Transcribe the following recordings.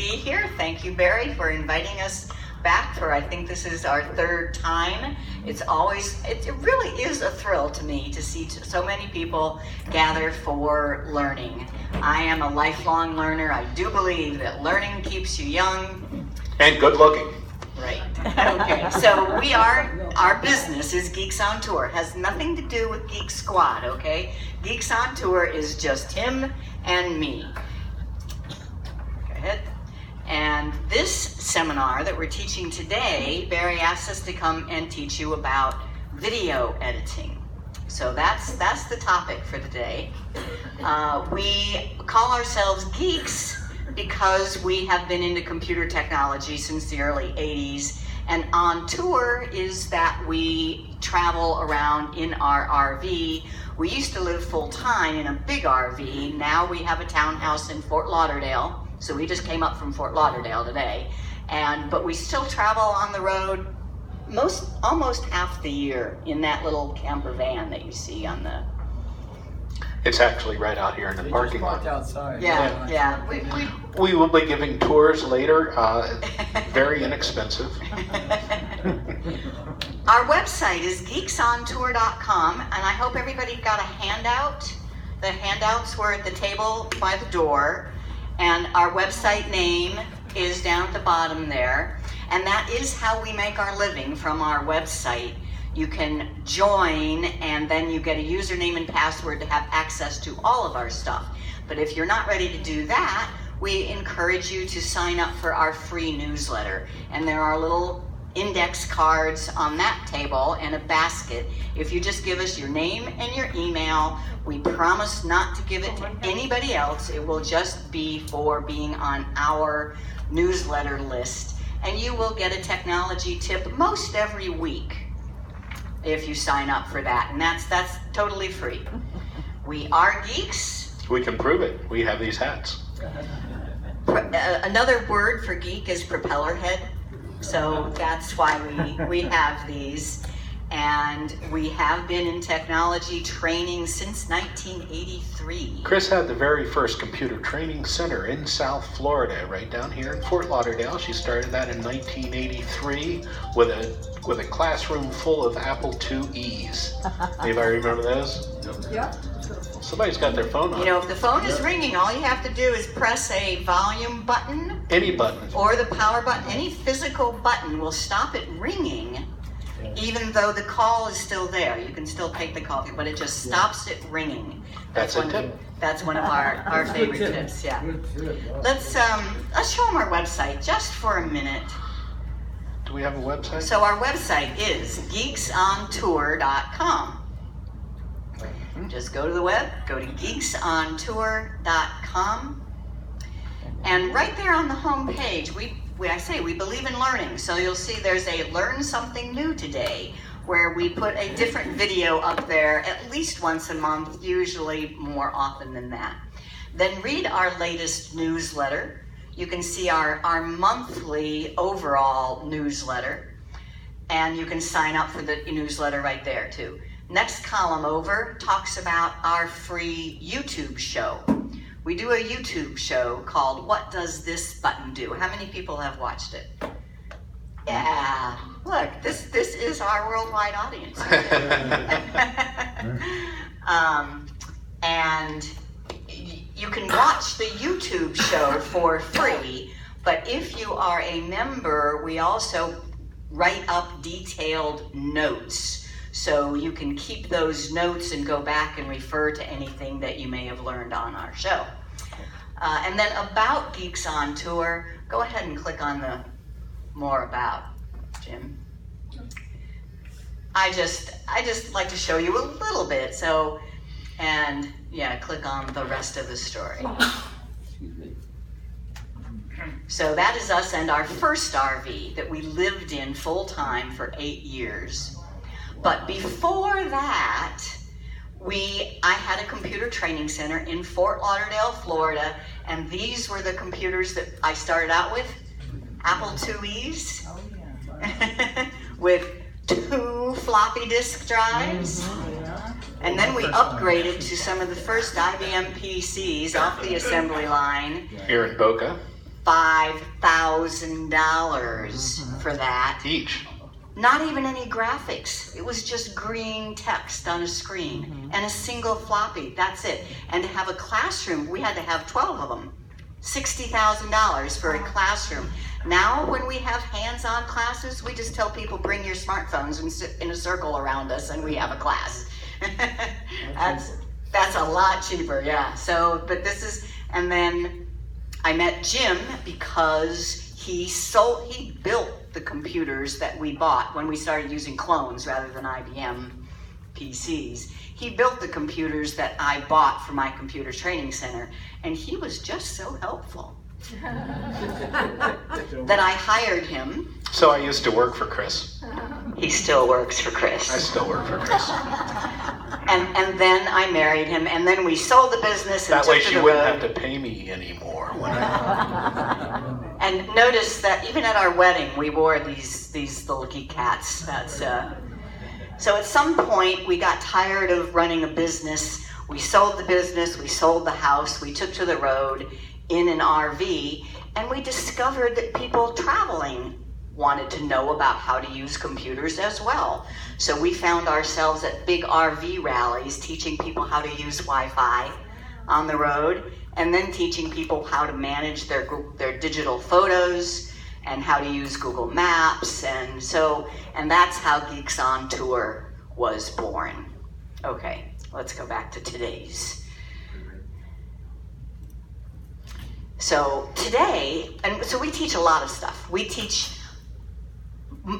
be here. Thank you, Barry, for inviting us back for, I think this is our third time. It really is a thrill to me to see so many people gather for learning. I am a lifelong learner. I do believe that learning keeps you young. And good looking. Right. Okay, so our business is Geeks on Tour. It has nothing to do with Geek Squad, okay? Geeks on Tour is just him and me. Go ahead. And this seminar that we're teaching today, Barry asked us to come and teach you about video editing. So that's the topic for today. We call ourselves Geeks because we have been into computer technology since the early 80s. And on tour is that we travel around in our RV. We used to live full-time in a big RV. Now we have a townhouse in Fort Lauderdale. So we just came up from Fort Lauderdale today. But we still travel on the road almost half the year in that little camper van that you see on the... It's actually right out here in the parking lot. Outside. Yeah. We will be giving tours later, very inexpensive. Our website is geeksontour.com, and I hope everybody got a handout. The handouts were at the table by the door, and our website name is down at the bottom there, and that is how we make our living from our website. You can join, and then you get a username and password to have access to all of our stuff. But if you're not ready to do that, we encourage you to sign up for our free newsletter. And there are little index cards on that table and a basket. If you just give us your name and your email, we promise not to give it to anybody else. It will just be for being on our newsletter list. And you will get a technology tip most every week if you sign up for that, and that's totally free. We are geeks. We can prove it. We have these hats. Another word for geek is propeller head, so that's why we have these. And we have been in technology training since 1983. Chris had the very first computer training center in South Florida, right down here in Fort Lauderdale. She started that in 1983 with a classroom full of Apple IIe's. Anybody remember those? Yeah. Somebody's got their phone on. You know, if the phone is ringing, all you have to do is press a volume button. Any button. Or the power button. Any physical button will stop it ringing. Even though the call is still there, you can still take the call, but it just stops it ringing. That's a tip. That's one of our favorite tips. Yeah. Let's show them our website just for a minute. Do we have a website? So our website is geeksontour.com. Just go to the web, go to geeksontour.com, and right there on the home page, we believe in learning. So you'll see there's a Learn Something New Today, where we put a different video up there at least once a month, usually more often than that. Then read our latest newsletter. You can see our monthly overall newsletter, and you can sign up for the newsletter right there too. Next column over talks about our free YouTube show. We do a YouTube show called What Does This Button Do? How many people have watched it? Yeah, look, this is our worldwide audience. And you can watch the YouTube show for free, but if you are a member, we also write up detailed notes. So you can keep those notes and go back and refer to anything that you may have learned on our show. And then about Geeks on Tour, go ahead and click on the More About, Jim. I just like to show you a little bit, click on the rest of the story. So that is us and our first RV that we lived in full time for 8 years. But before that, I had a computer training center in Fort Lauderdale, Florida, and these were the computers that I started out with, Apple IIe's, with 2 floppy disk drives. And then we upgraded to some of the first IBM PCs off the assembly line. Here in Boca. $5,000 for that. Each. Not even any graphics. It was just green text on a screen and a single floppy. That's it. And to have a classroom, we had to have 12 of them. $60,000 for a classroom. Now, when we have hands-on classes, we just tell people, bring your smartphones and sit in a circle around us, and we have a class. That's a lot cheaper, yeah. So, but this is, and then I met Jim because he built the computers that we bought when we started using clones rather than IBM PCs. He built the computers that I bought for my computer training center, and he was just so helpful that I hired him. So I used to work for Chris. He still works for Chris. I still work for Chris. And then I married him, and then we sold the business and That took way to she the wouldn't road. have to pay me anymore. And notice that even at our wedding, we wore these little geek hats. So at some point, we got tired of running a business. We sold the business, we sold the house, we took to the road in an RV, and we discovered that people traveling wanted to know about how to use computers as well. So we found ourselves at big RV rallies teaching people how to use Wi-Fi on the road, and then teaching people how to manage their digital photos and how to use Google Maps, and that's how Geeks on Tour was born. Okay, let's go back to today's. So today, and so we teach a lot of stuff. We teach,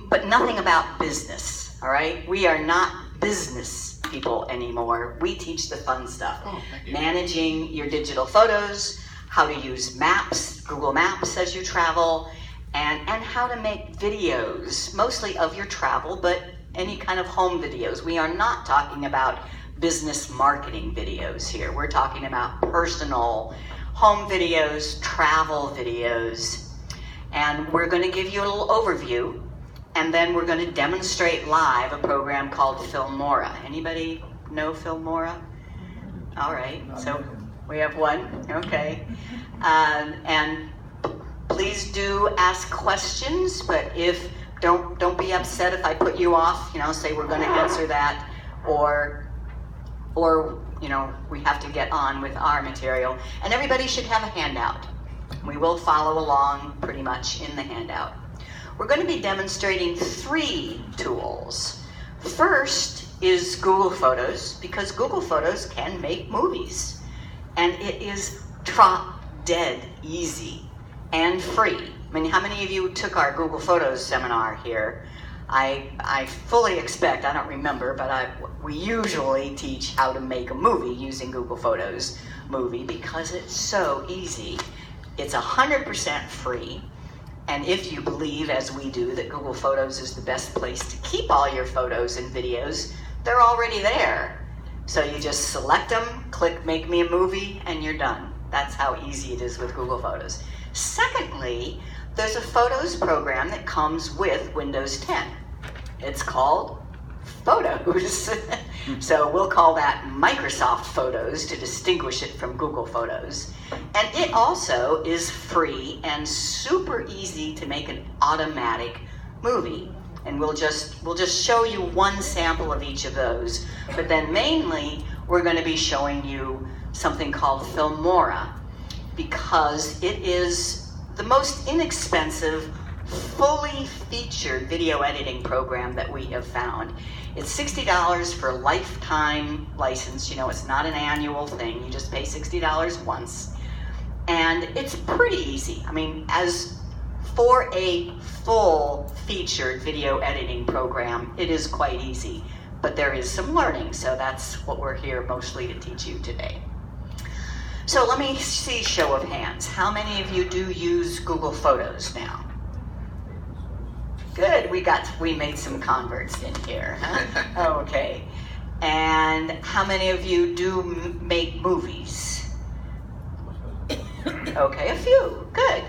but nothing about business, all right? We are not business people anymore. We teach the fun stuff. Managing your digital photos, how to use maps, Google Maps as you travel, and how to make videos, mostly of your travel, but any kind of home videos. We are not talking about business marketing videos here. We're talking about personal home videos, travel videos, and we're going to give you a little overview, and then we're going to demonstrate live a program called Filmora. Anybody know Filmora? All right, so we have one, okay. And please do ask questions, but don't be upset if I put you off, say we're going to answer that, or we have to get on with our material. And everybody should have a handout. We will follow along pretty much in the handout. We're going to be demonstrating 3 tools. First is Google Photos, because Google Photos can make movies. And it is drop dead easy and free. I mean, how many of you took our Google Photos seminar here? I fully expect, I don't remember, but we usually teach how to make a movie using Google Photos movie because it's so easy. It's 100% free, and if you believe, as we do, that Google Photos is the best place to keep all your photos and videos, they're already there. So you just select them, click Make Me a Movie, and you're done. That's how easy it is with Google Photos. Secondly, there's a Photos program that comes with Windows 10. It's called Photos. So we'll call that Microsoft Photos to distinguish it from Google Photos. And it also is free and super easy to make an automatic movie. And we'll just show you one sample of each of those. But then mainly, we're going to be showing you something called Filmora, because it is the most inexpensive, fully featured video editing program that we have found. It's $60 for a lifetime license. It's not an annual thing. You just pay $60 once. And it's pretty easy. I mean, as for a full featured video editing program, it is quite easy. But there is some learning, so that's what we're here mostly to teach you today. So let me see, show of hands. How many of you do use Google Photos now? Good, we made some converts in here, huh? Okay. And how many of you do make movies? Okay, a few, good.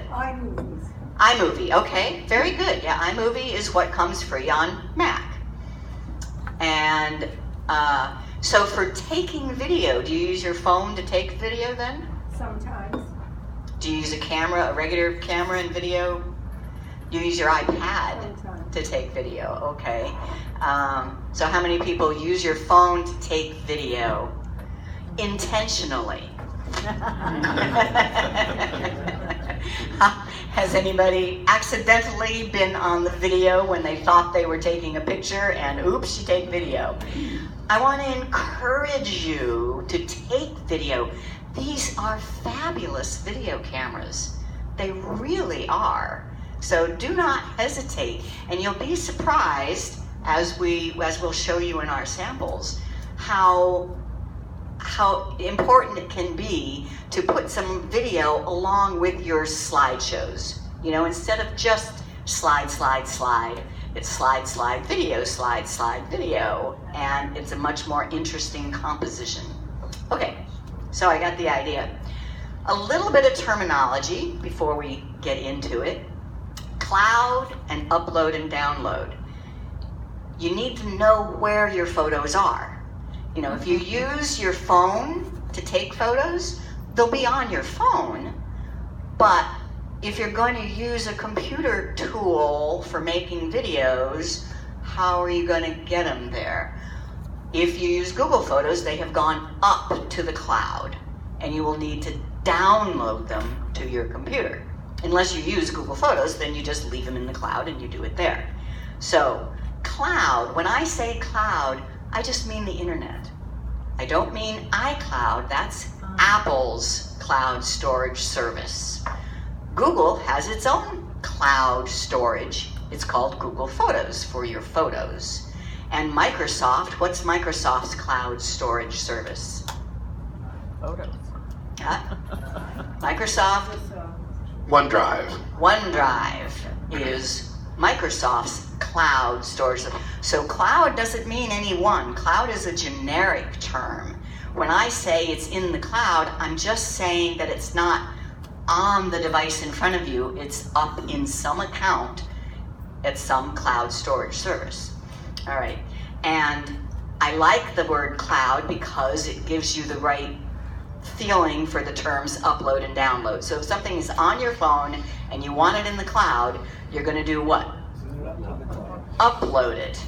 iMovie, okay, very good. Yeah, iMovie is what comes free on Mac. And so for taking video, do you use your phone to take video then? Sometimes. Do you use a camera, a regular camera and video? You use your iPad to take video, okay. So how many people use your phone to take video intentionally? Has anybody accidentally been on the video when they thought they were taking a picture and oops, you take video? I want to encourage you to take video. These are fabulous video cameras. They really are. So do not hesitate, and you'll be surprised as we'll show you in our samples how important it can be to put some video along with your slideshows. You know, instead of just slide, slide, slide, it's slide, slide, video, slide, slide, video, and it's a much more interesting composition. Okay, so I got the idea. A little bit of terminology before we get into it. Cloud and upload and download. You need to know where your photos are. You know, if you use your phone to take photos, they'll be on your phone, but if you're going to use a computer tool for making videos, how are you going to get them there? If you use Google Photos, they have gone up to the cloud, and you will need to download them to your computer. Unless you use Google Photos, then you just leave them in the cloud and you do it there. So, cloud, when I say cloud, I just mean the internet. I don't mean iCloud, that's Apple's cloud storage service. Google has its own cloud storage. It's called Google Photos for your photos. And Microsoft, what's Microsoft's cloud storage service? Photos. Microsoft? OneDrive. OneDrive is Microsoft's cloud storage. So cloud doesn't mean any one. Cloud is a generic term. When I say it's in the cloud, I'm just saying that it's not on the device in front of you. It's up in some account at some cloud storage service. All right. And I like the word cloud because it gives you the right feeling for the terms upload and download. So if something is on your phone and you want it in the cloud, you're going to do what? Upload it.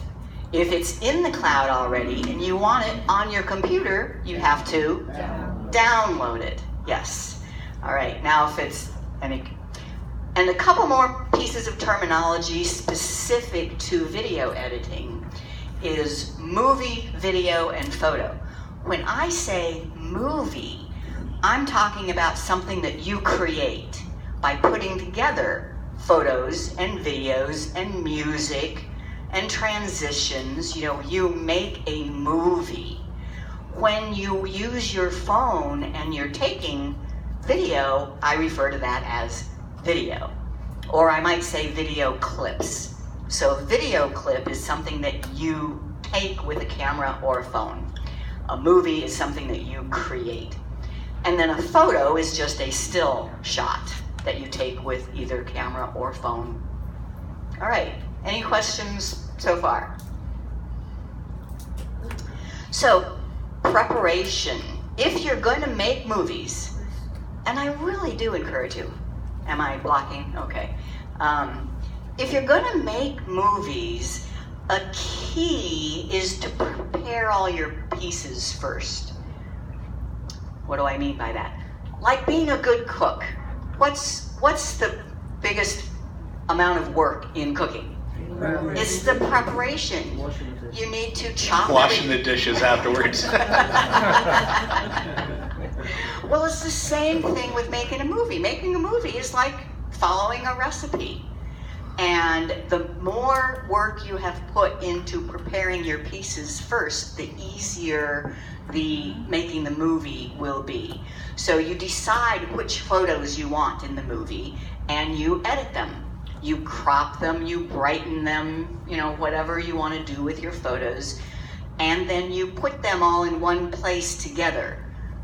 If it's in the cloud already and you want it on your computer, you have to download it. Yes. All right. Now if it's and a couple more pieces of terminology specific to video editing is movie, video, and photo. When I say movie, I'm talking about something that you create by putting together photos and videos and music and transitions. You know, you make a movie. When you use your phone and you're taking video, I refer to that as video. Or I might say video clips. So a video clip is something that you take with a camera or a phone. A movie is something that you create. And then a photo is just a still shot that you take with either camera or phone. All right, any questions so far? So, preparation. If you're going to make movies, and I really do encourage you. Am I blocking? Okay. If you're going to make movies, a key is to prepare all your pieces first. What do I mean by that? Like being a good cook. What's the biggest amount of work in cooking? It's the preparation. You need to chop Washing the dishes afterwards. Well, it's the same thing with making a movie. Making a movie is like following a recipe. And the more work you have put into preparing your pieces first, the easier the making the movie will be. So you decide which photos you want in the movie and you edit them. You crop them, you brighten them, you know, whatever you want to do with your photos. And then you put them all in one place together.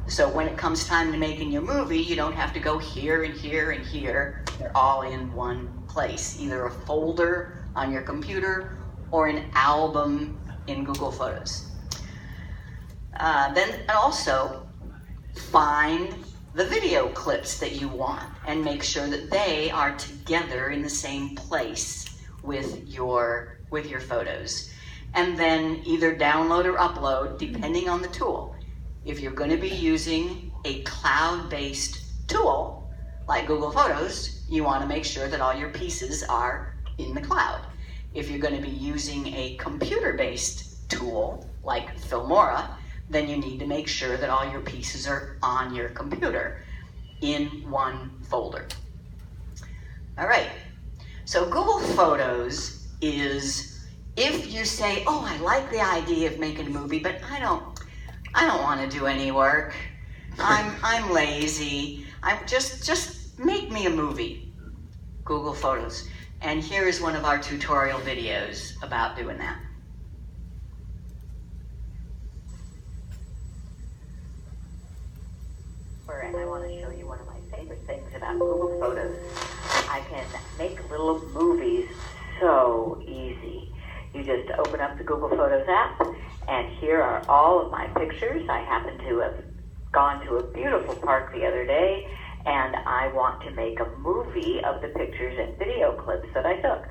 So when it comes time to making your movie, you don't have to go here and here and here. They're all in one place, either a folder on your computer or an album in Google Photos. Then also find the video clips that you want and make sure that they are together in the same place with your photos. And then either download or upload, depending on the tool. If you're going to be using a cloud-based tool like Google Photos, you want to make sure that all your pieces are in the cloud. If you're going to be using a computer-based tool like Filmora, then you need to make sure that all your pieces are on your computer in one folder. All right, so Google Photos is, if you say, oh, I like the idea of making a movie, but I don't want to do any work. I'm lazy. Just make me a movie. Google Photos. And here is one of our tutorial videos about doing that. And I want to show you one of my favorite things about Google Photos. I can make little movies so easy. You just open up the Google Photos app, and here are all of my pictures. I happen to have gone to a beautiful park the other day, and I want to make a movie of the pictures and video clips that I took.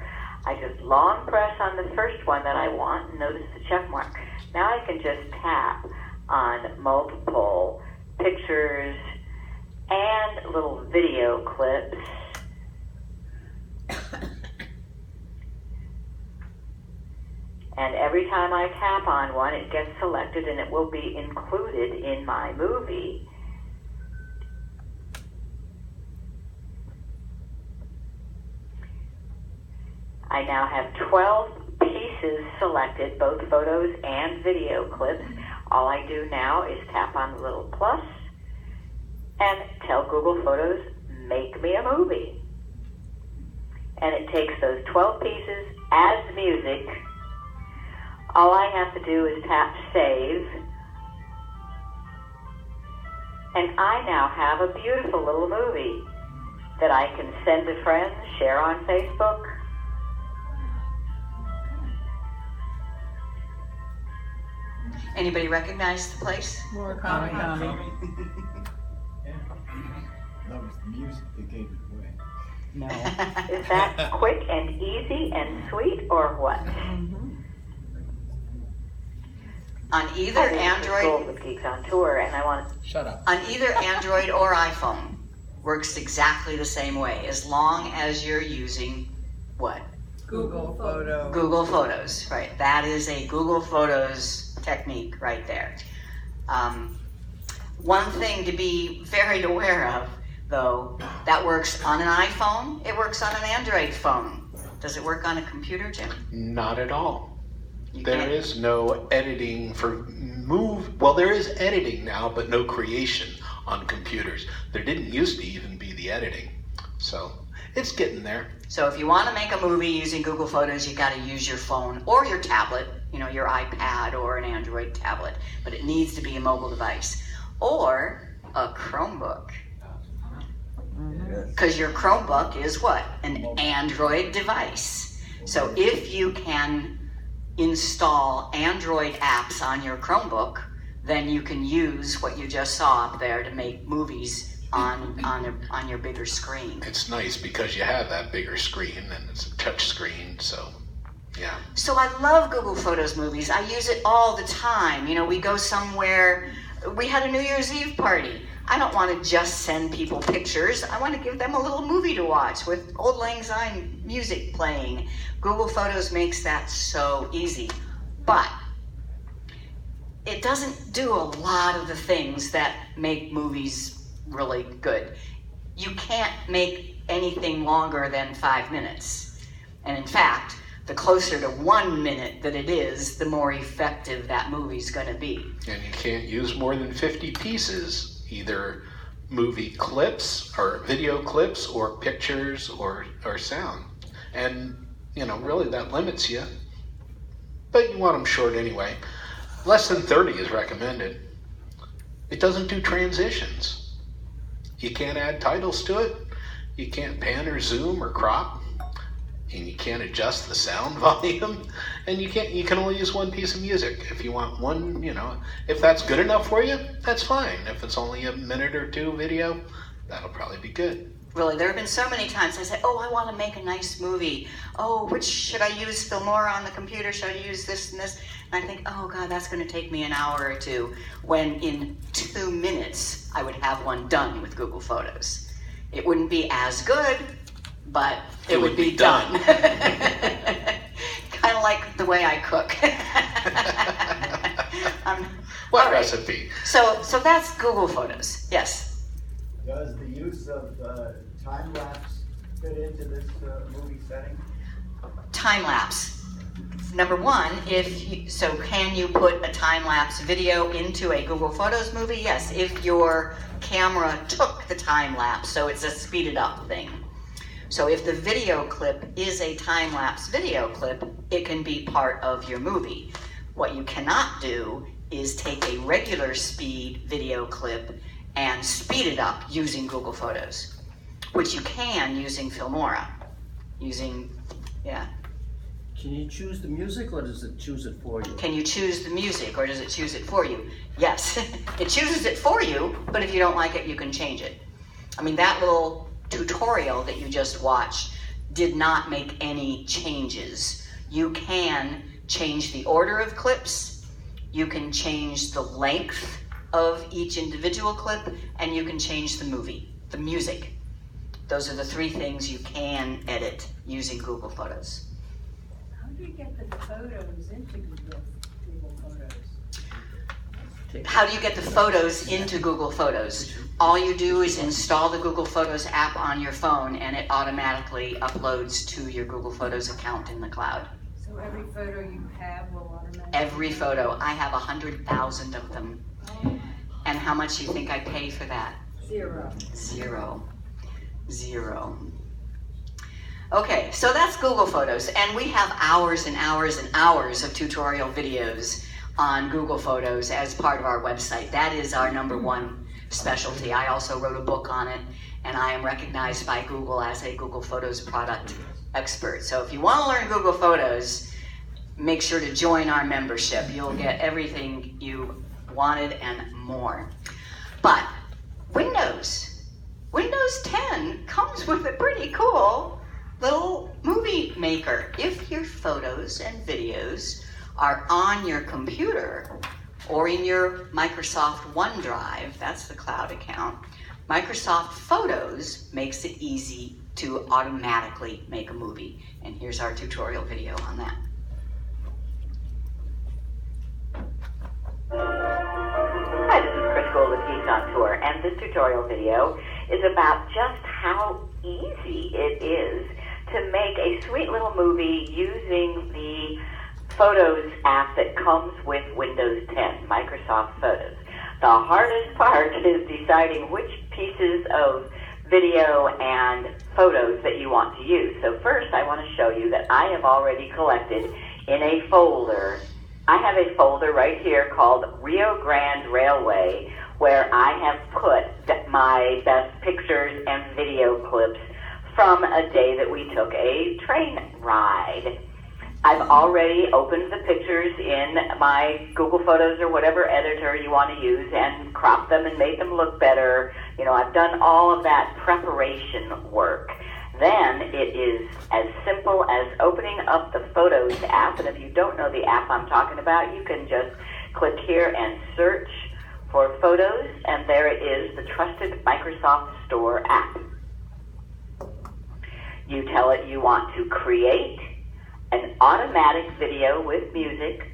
I just long press on the first one that I want, and notice the check mark. Now I can just tap on multiple pictures and little video clips. And every time I tap on one, it gets selected and it will be included in my movie. I now have 12 pieces selected, both photos and video clips. All I do now is tap on the little plus and tell Google Photos, make me a movie. And it takes those 12 pieces, adds music. All I have to do is tap save. And I now have a beautiful little movie that I can send to friends, share on Facebook. Anybody recognize the place? Murakami. That was the music that gave it away. No. Is that quick and easy and sweet, or what? On either Android, With Geeks on Tour, and I want Shut up. on either Android or iPhone, works exactly the same way, as long as you're using what? Google Photos. Google Photos, right? That is a Google Photos technique right there. One thing to be very aware of, though, that works on an iPhone, it works on an Android phone. Does it work on a computer, Jim? Not at all. You There can't- is no editing well, there is editing now, but no creation on computers. There didn't used to even be the editing. So it's getting there. So if you want to make a movie using Google Photos, you got to use your phone or your tablet, your iPad or an Android tablet, but it needs to be a mobile device or a Chromebook. Because your Chromebook is what? An Android device. So if you can install Android apps on your Chromebook, then you can use what you just saw up there to make movies on your bigger screen. It's nice because you have that bigger screen and it's a touch screen, so yeah. So I love Google Photos movies. I use it all the time. We go somewhere. We had a New Year's Eve party. I don't want to just send people pictures. I want to give them a little movie to watch with Old Lang Syne music playing. Google Photos makes that so easy. But it doesn't do a lot of the things that make movies really good. You can't make anything longer than 5 minutes. And in fact, the closer to 1 minute that it is, the more effective that movie's going to be. And you can't use more than 50 pieces, either movie clips or video clips or pictures or sound. And, really that limits you. But you want them short anyway. Less than 30 is recommended. It doesn't do transitions. You can't add titles to it. You can't pan or zoom or crop. and you can't adjust the sound volume, and you can only use one piece of music. If you want one, if that's good enough for you, that's fine. If it's only a minute or two video, that'll probably be good. Really, there have been so many times I say, oh, I want to make a nice movie. Oh, which should I use Filmora on the computer? Should I use this and this? And I think, oh God, that's going to take me an hour or two, when in 2 minutes I would have one done with Google Photos. It wouldn't be as good, but it would be done. Kind of like the way I cook. What recipe? So that's Google Photos, yes. Does the use of time-lapse fit into this movie setting? Time-lapse. Number one, can you put a time-lapse video into a Google Photos movie? Yes, if your camera took the time-lapse, so it's a speeded up thing. So if the video clip is a time-lapse video clip, it can be part of your movie. What you cannot do is take a regular speed video clip and speed it up using Google Photos, which you can using Filmora. Can you choose the music, or does it choose it for you? Can you choose the music, or does it choose it for you? Yes, it chooses it for you, but if you don't like it, you can change it. I mean, that little tutorial that you just watched did not make any changes. You can change the order of clips, you can change the length of each individual clip, and you can change the music. Those are the 3 things you can edit using Google Photos. How do you get the photos into Google Photos? How do you get the photos into Google Photos? All you do is install the Google Photos app on your phone, and it automatically uploads to your Google Photos account in the cloud. So every photo you have will automatically... Every photo. I have 100,000 of them. And how much do you think I pay for that? Zero. Okay, so that's Google Photos, and we have hours and hours and hours of tutorial videos on Google Photos as part of our website. That is our #1 specialty. I also wrote a book on it, and I am recognized by Google as a Google Photos product expert. So if you want to learn Google Photos, make sure to join our membership. You'll get everything you wanted and more. But Windows 10 comes with a pretty cool little movie maker. If your photos and videos are on your computer or in your Microsoft OneDrive, that's the cloud account, Microsoft Photos makes it easy to automatically make a movie. And here's our tutorial video on that. Hi, this is Guld with Geeks on Tour, and this tutorial video is about just how easy it is to make a sweet little movie using the Photos app that comes with Windows 10, Microsoft Photos. The hardest part is deciding which pieces of video and photos that you want to use. So first, I want to show you that I have already collected in a folder. I have a folder right here called Rio Grande Railway, where I have put my best pictures and video clips from a day that we took a train ride. I've already opened the pictures in my Google Photos or whatever editor you want to use and cropped them and made them look better. You know, I've done all of that preparation work. Then it is as simple as opening up the Photos app, and if you don't know the app I'm talking about, you can just click here and search for Photos, and there it is, the trusted Microsoft Store app. You tell it you want to create an automatic video with music,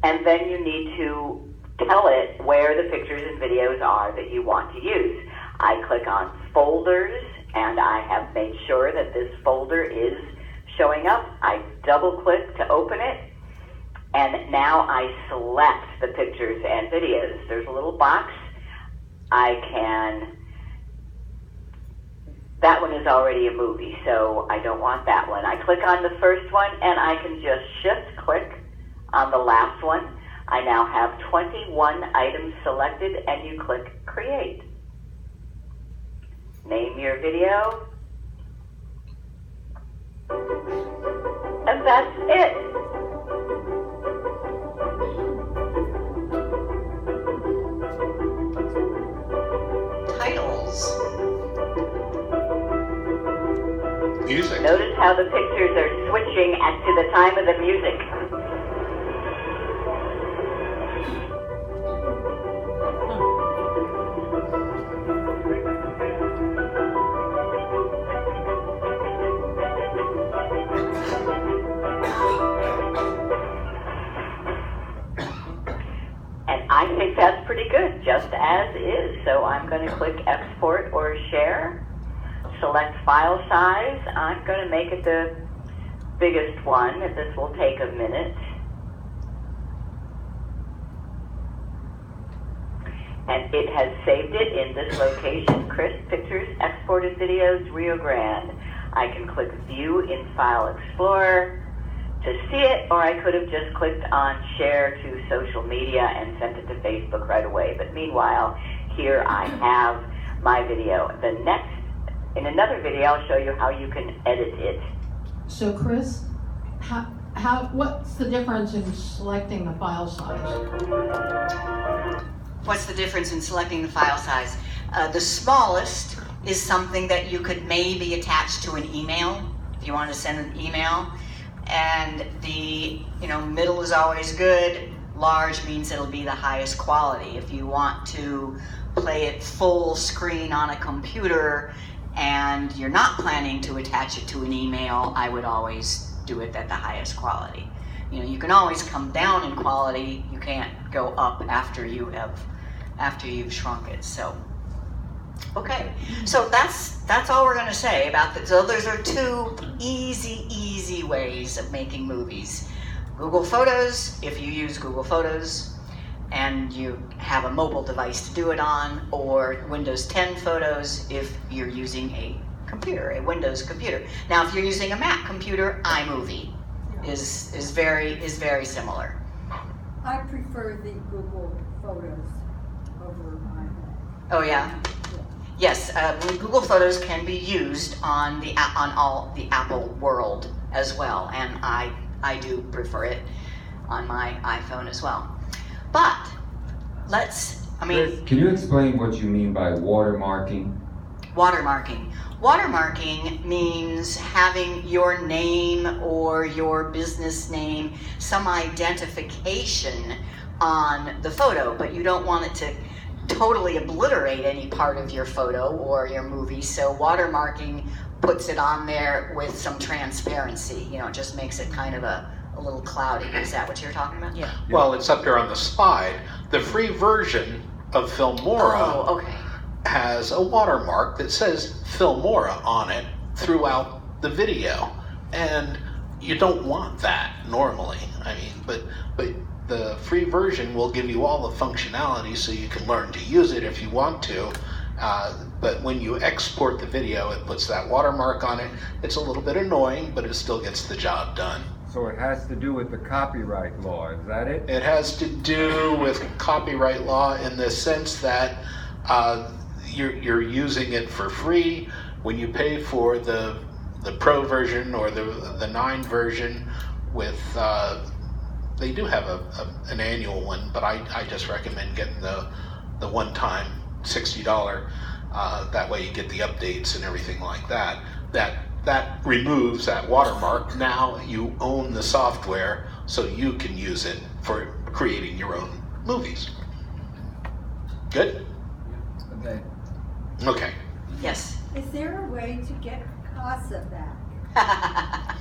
and then you need to tell it where the pictures and videos are that you want to use. I click on Folders, and I have made sure that this folder is showing up. I double click to open it, and now I select the pictures and videos. There's a little box. That one is already a movie, so I don't want that one. I click on the first one, and I can just shift click on the last one. I now have 21 items selected, and you click Create. Name your video. And that's it. Titles. Music. Notice how the pictures are switching as to the time of the music. And I think that's pretty good, just as is. So I'm going to click export or share. Select file size. I'm going to make it the biggest one. This will take a minute. And it has saved it in this location, Crisp Pictures, Exported Videos, Rio Grande. I can click View in File Explorer to see it, or I could have just clicked on Share to Social Media and sent it to Facebook right away. But meanwhile, here I have my video. In another video, I'll show you how you can edit it. So Chris, what's the difference in selecting the file size? What's the difference in selecting the file size? The smallest is something that you could maybe attach to an email if you want to send an email. And the middle is always good. Large means it'll be the highest quality. If you want to play it full screen on a computer and you're not planning to attach it to an email, I would always do it at the highest quality. You can always come down in quality. You can't go up after you've shrunk it. So, okay. So that's all we're going to say about that. So those are two easy ways of making movies. Google Photos, if you use Google Photos and you have a mobile device to do it on, or Windows 10 Photos if you're using a computer, a Windows computer. Now, if you're using a Mac computer, iMovie is very similar. I prefer the Google Photos over iPad. Oh yeah. Yes, Google Photos can be used on all the Apple world as well, and I do prefer it on my iPhone as well. But Can you explain what you mean by watermarking? Watermarking. Watermarking means having your name or your business name, some identification on the photo, but you don't want it to totally obliterate any part of your photo or your movie. So watermarking puts it on there with some transparency. It just makes it kind of a little cloudy. Is that what you're talking about? Yeah. Well, it's up here on the slide. The free version of Filmora has a watermark that says Filmora on it throughout the video. And you don't want that normally. But the free version will give you all the functionality so you can learn to use it if you want to. But when you export the video, it puts that watermark on it. It's a little bit annoying, but it still gets the job done. So it has to do with the copyright law, is that it? It has to do with copyright law in the sense that you're using it for free. When you pay for the Pro version or the 9 version with, they do have an annual one, but I just recommend getting the one-time $60. That way you get the updates and everything like that. That removes that watermark. Now you own the software, so you can use it for creating your own movies. Good? Okay. Okay. Yes. Is there a way to get Picasa back?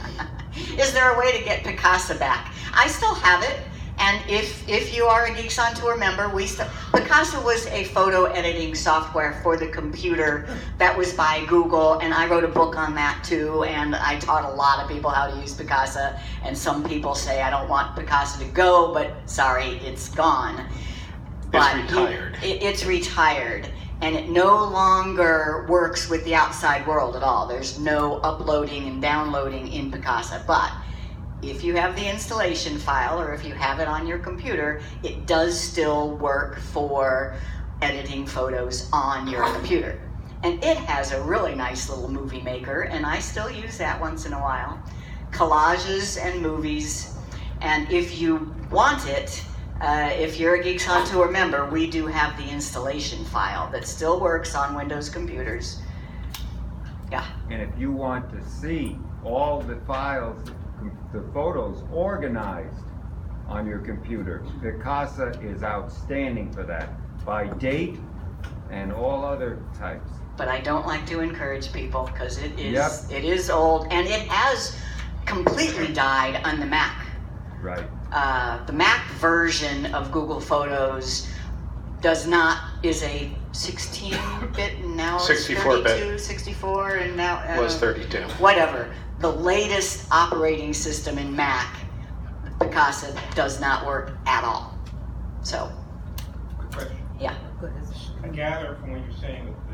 Is there a way to get Picasa back? I still have it, and if you are a Geeks on Tour member, Picasa was a photo editing software for the computer that was by Google, and I wrote a book on that too, and I taught a lot of people how to use Picasa, and some people say I don't want Picasa to go, but sorry, it's gone. But It's retired. It's retired. And it no longer works with the outside world at all. There's no uploading and downloading in Picasa. But if you have the installation file or if you have it on your computer, it does still work for editing photos on your computer. And it has a really nice little movie maker, and I still use that once in a while. Collages and movies. And if you want it, if you're a Geeks on Tour member, we do have the installation file that still works on Windows computers. Yeah. And if you want to see all the files, the photos organized on your computer, Picasa is outstanding for that, by date and all other types. But I don't like to encourage people because it is Yep. it is old, and it has completely died on the Mac. Right. The Mac version of Google Photos is a 16-bit, and now it's 64-bit. 32, 64, and now Was 32. whatever. The latest operating system in Mac, Picasa, does not work at all. So, Quick question. yeah. I gather from what you're saying that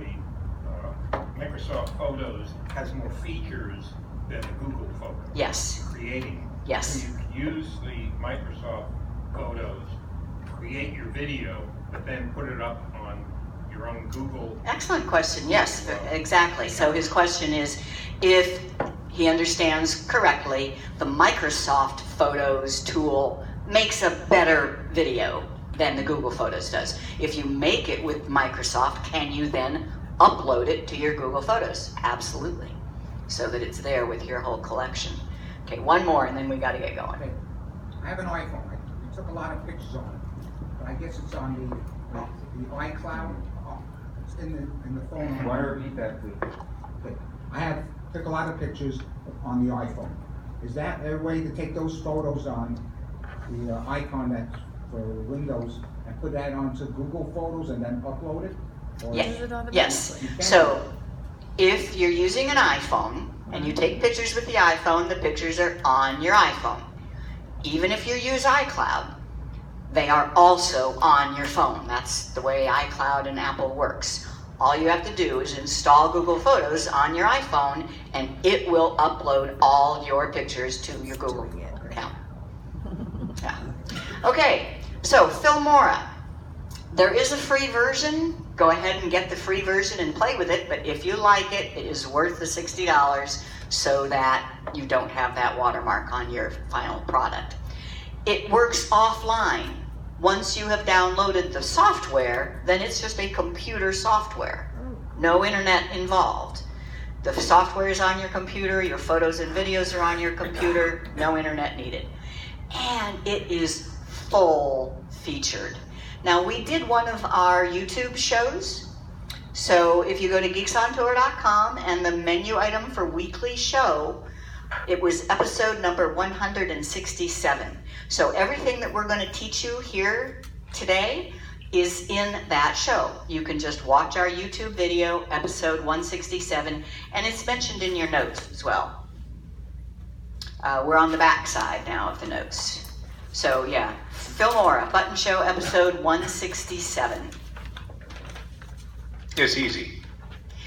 the Microsoft Photos has more features than the Google Photos. Yes. Creating. Yes. So you can use the Microsoft Photos, create your video, but then put it up on your own Google. Excellent question. Yes, exactly. So his question is, if he understands correctly, the Microsoft Photos tool makes a better video than the Google Photos does. If you make it with Microsoft, can you then upload it to your Google Photos? Absolutely. So that it's there with your whole collection. Okay, one more and then we got to get going. Okay. I have an iPhone. I took a lot of pictures on it, but I guess it's on the iCloud. It's in the phone. Want to repeat that, please? Okay. I took a lot of pictures on the iPhone. Is that a way to take those photos on the icon that's for Windows and put that onto Google Photos and then upload it? Or Yes. So if you're using an iPhone and you take pictures with the iPhone, the pictures are on your iPhone. Even if you use iCloud, they are also on your phone. That's the way iCloud and Apple works. All you have to do is install Google Photos on your iPhone and it will upload all your pictures to your Google account. Yeah. Okay, so Filmora. There is a free version. Go ahead and get the free version and play with it, but if you like it, it is worth the $60 so that you don't have that watermark on your final product. It works offline. Once you have downloaded the software, then it's just a computer software. No internet involved. The software is on your computer, your photos and videos are on your computer, no internet needed. And it is full featured. Now, we did one of our YouTube shows. So if you go to geeksontour.com and the menu item for weekly show, it was episode number 167. So everything that we're going to teach you here today is in that show. You can just watch our YouTube video, episode 167, and it's mentioned in your notes as well. We're on the back side now of the notes. So yeah, Filmora, Button Show, episode 167. It's easy,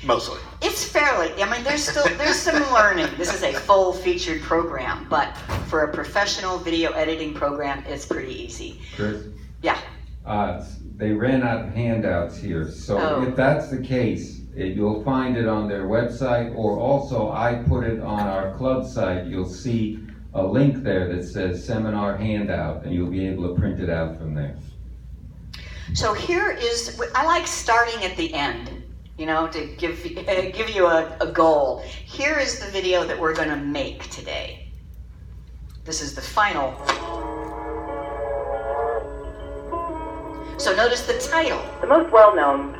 mostly. It's fairly, I mean, there's some learning. This is a full featured program, but for a professional video editing program, it's pretty easy. Chris? Yeah. They ran out of handouts here, so if that's the case, you'll find it on their website, or also I put it on our club site. You'll see a link there that says seminar handout, and you'll be able to print it out from there. So here is, I like starting at the end, you know, to give you a goal. Here is the video that we're going to make today. This is the final. So notice the title. The most well-known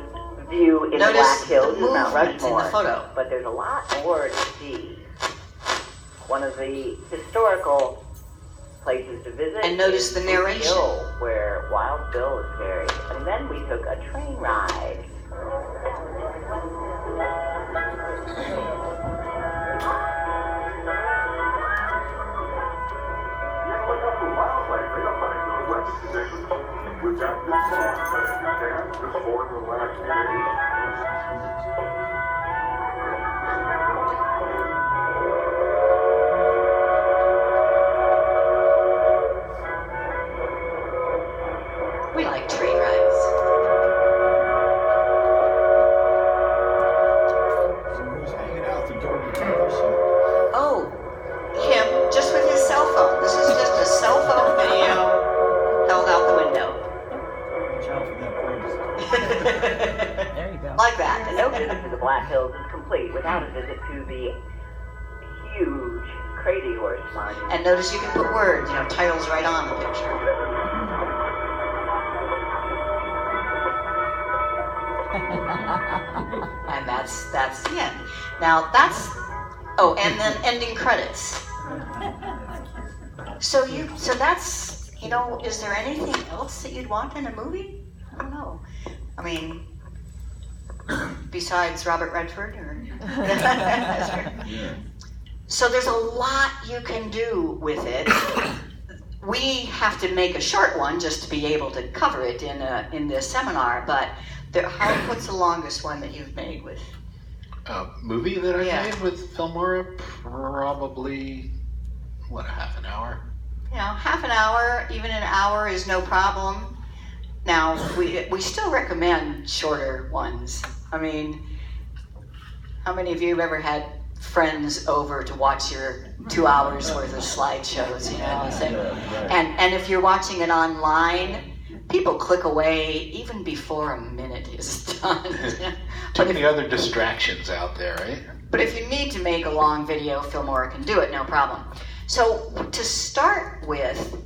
view in the Notice Black Hills the is Mount movement in Rushmore, the photo. but there's a lot more to see. One of the historical places to visit And notice is the narration. Hill, where Wild Bill is buried. And then we took a train ride. We like train rides. Like that. No visit to the Black Hills is complete without a visit to the huge Crazy Horse monument. And notice you can put words, titles right on the picture. And that's the end. Now and then ending credits. So that's, is there anything else that you'd want in a movie? I don't know. I mean, besides Robert Redford or So there's a lot you can do with it. We have to make a short one just to be able to cover it in this seminar, but what's the longest one that you've made with? Movie that I made with Filmora, probably, a half an hour? Half an hour, even an hour is no problem. Now, we still recommend shorter ones. I mean, how many of you have ever had friends over to watch your 2 hours worth of slideshows, and if you're watching it online, people click away even before a minute is done. Too many other distractions out there, right? But if you need to make a long video, Filmora can do it, no problem. So to start with,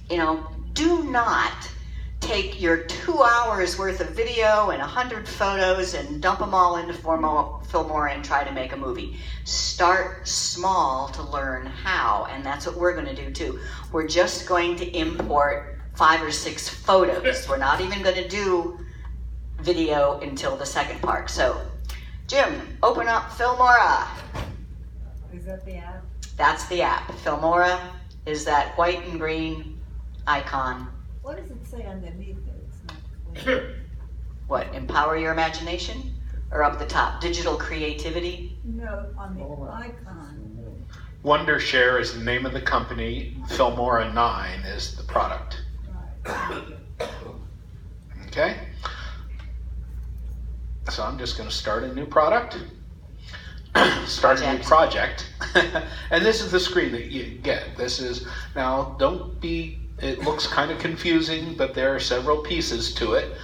do not take your 2 hours worth of video and 100 photos and dump them all into Filmora and try to make a movie. Start small to learn how, and that's what we're going to do too. We're just going to import 5 or 6 photos. We're not even going to do video until the second part. So, Jim, open up Filmora. Is that the app? That's the app. Filmora is that white and green icon. What does it say underneath it? It's not clear. What, empower your imagination? Or up the top, digital creativity? No, on the icon. Wondershare is the name of the company. Filmora 9 is the product. Right. Okay? So I'm just going to start a new product. Start a new project. And this is the screen that you get. This is, now it looks kind of confusing, but there are several pieces to it.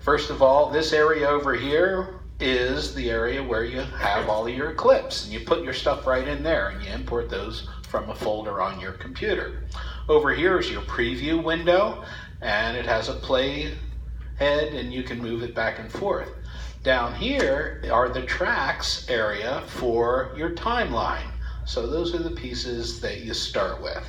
First of all, this area over here is the area where you have all of your clips, and you put your stuff right in there, and you import those from a folder on your computer. Over here is your preview window, and it has a play head, and you can move it back and forth. Down here are the tracks area for your timeline. So those are the pieces that you start with.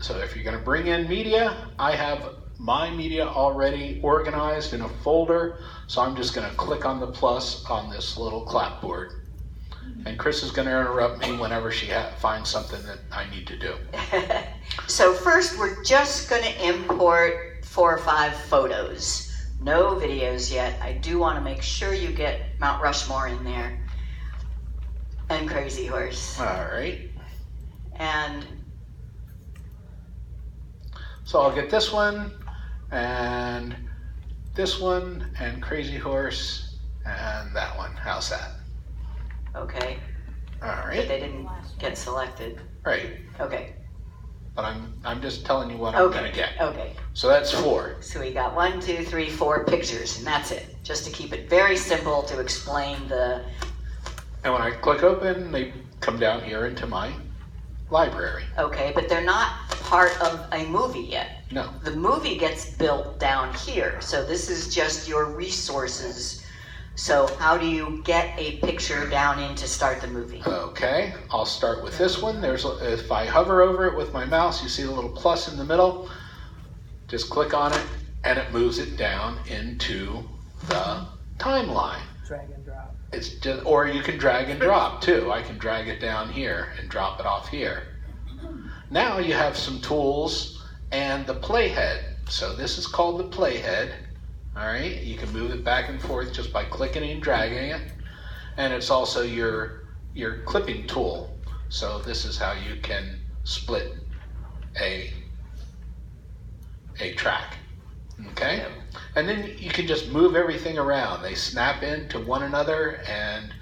So if you're going to bring in media, I have my media already organized in a folder, so I'm just going to click on the plus on this little clapboard. And Chris is going to interrupt me whenever she finds something that I need to do. So first, we're just going to import 4 or 5 photos. No videos yet. I do want to make sure you get Mount Rushmore in there. And Crazy Horse. All right. And so I'll get this one, and Crazy Horse, and that one. How's that? okay. All But right. they didn't get selected. Right. Okay. But I'm just telling you what I'm Okay. going to get. Okay. So that's 4. So we got 1, 2, 3, 4 pictures, and that's it. Just to keep it very simple to explain the. And when I click open, they come down here into my library. Okay, but they're not part of a movie yet. No. The movie gets built down here. So this is just your resources. So how do you get a picture down in to start the movie? Okay, I'll start with this one. If I hover over it with my mouse, you see the little plus in the middle. Just click on it, and it moves it down into the timeline. Drag and drop. It's just, or you can drag and drop too. I can drag it down here and drop it off here. Now you have some tools and the playhead. So this is called the playhead. All right, you can move it back and forth just by clicking and dragging it. And it's also your clipping tool. So this is how you can split a track. Okay? And then you can just move everything around. They snap into one another, and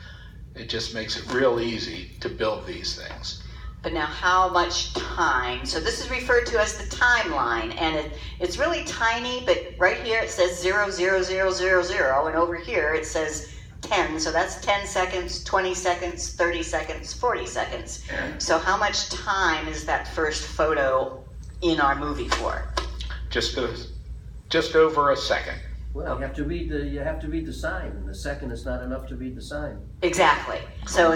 it just makes it real easy to build these things. But now how much time? So this is referred to as the timeline, and it's really tiny, but right here it says 0, 0, 0, 0, 0, and over here it says 10, so that's 10 seconds, 20 seconds, 30 seconds, 40 seconds. So how much time is that first photo in our movie for? Just over a second. Well, you have to read the sign, and the second is not enough to read the sign. Exactly. So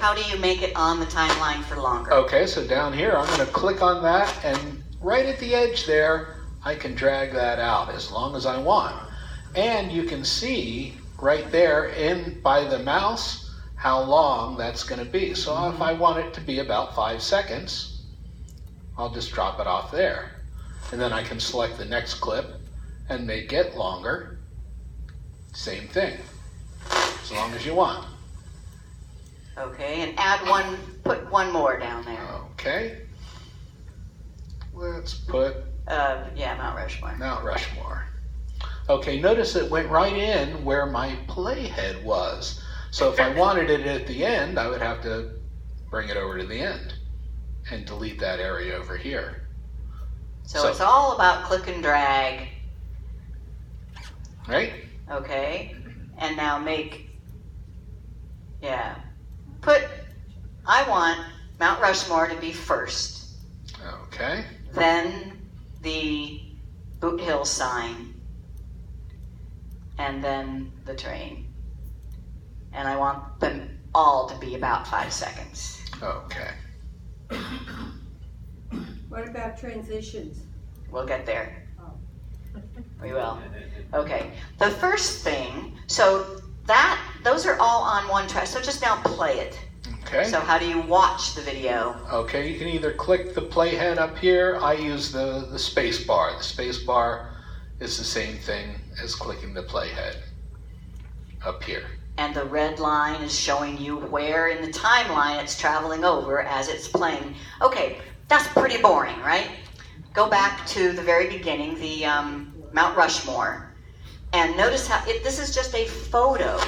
how do you make it on the timeline for longer? Okay, so down here I'm going to click on that, and right at the edge there I can drag that out as long as I want. And you can see right there by the mouse how long that's going to be. So if I want it to be about 5 seconds, I'll just drop it off there. And then I can select the next clip and make it longer. Same thing, as long as you want. Okay, and put one more down there. Okay. Let's put Mount Rushmore. Mount Rushmore. Okay, notice it went right in where my playhead was. So if I wanted it at the end, I would have to bring it over to the end and delete that area over here. So it's all about click and drag. Right? Okay, and now I want Mount Rushmore to be first. Okay. Then the Boot Hill sign. And then the train. And I want them all to be about 5 seconds. Okay. What about transitions? We'll get there. Oh. We will. Okay. The first thing, those are all on one track. So just now play it. Okay. So how do you watch the video? Okay, you can either click the playhead up here. I use the space bar. The space bar is the same thing as clicking the playhead up here. And the red line is showing you where in the timeline it's traveling over as it's playing. Okay, that's pretty boring, right? Go back to the very beginning, the Mount Rushmore, and notice how this is just a photo,